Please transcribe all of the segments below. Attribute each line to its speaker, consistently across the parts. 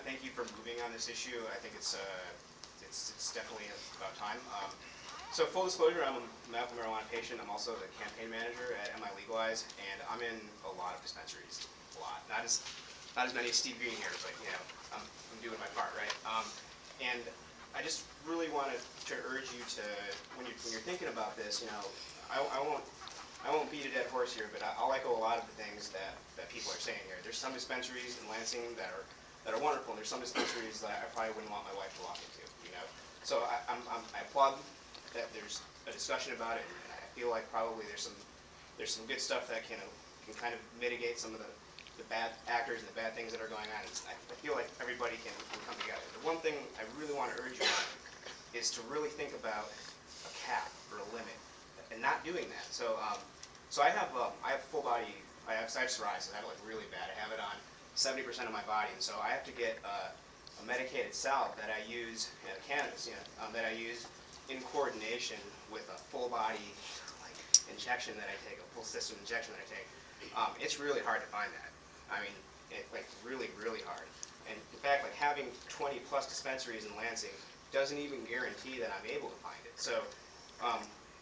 Speaker 1: thank you for moving on this issue. I think it's definitely about time. So full disclosure, I'm a medical marijuana patient. I'm also the campaign manager at MI Legalize, and I'm in a lot of dispensaries. A lot. Not as many as Steve Green here, but you know, I'm doing my part, right? And I just really wanted to urge you to, when you're thinking about this, you know, I won't beat a dead horse here, but I'll echo a lot of the things that people are saying here. There's some dispensaries in Lansing that are wonderful, and there's some dispensaries that I probably wouldn't want my wife to walk into, you know. So I applaud that there's a discussion about it, and I feel like probably there's some good stuff that can kind of mitigate some of the bad actors and the bad things that are going on. I feel like everybody can come together. The one thing I really want to urge you on is to really think about a cap or a limit, and not doing that. So I have full body. I have psoriasis. I have it like really bad. I have it on 70% of my body, and so I have to get a medicated salve that I use, cannabis, that I use in coordination with a full body injection that I take, a full system injection that I take. It's really hard to find that. I mean, really, really hard. And in fact, like having 20 plus dispensaries in Lansing doesn't even guarantee that I'm able to find it. So,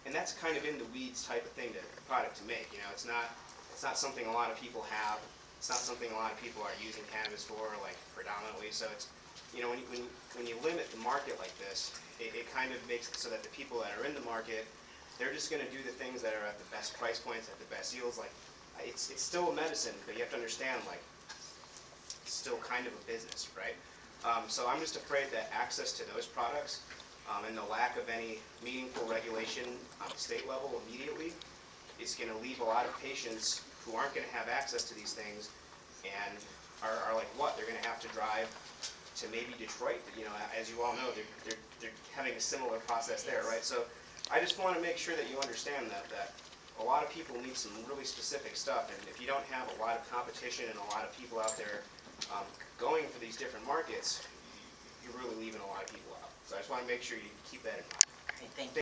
Speaker 1: and that's kind of in the weeds type of thing, product to make. You know, it's not something a lot of people have. It's not something a lot of people are using cannabis for, like predominantly. So it's, you know, when you limit the market like this, it kind of makes it so that the people that are in the market, they're just going to do the things that are at the best price points, at the best yields. Like, it's still a medicine, but you have to understand, like, it's still kind of a business, right? So I'm just afraid that access to those products and the lack of any meaningful regulation on the state level immediately is going to leave a lot of patients who aren't going to have access to these things and are like, what? They're going to have to drive to maybe Detroit. You know, as you all know, they're having a similar process there, right? So I just want to make sure that you understand that a lot of people need some really specific stuff, and if you don't have a lot of competition and a lot of people out there going for these different markets, you're really leaving a lot of people out. So I just want to make sure you keep that in mind.
Speaker 2: Okay, thank you.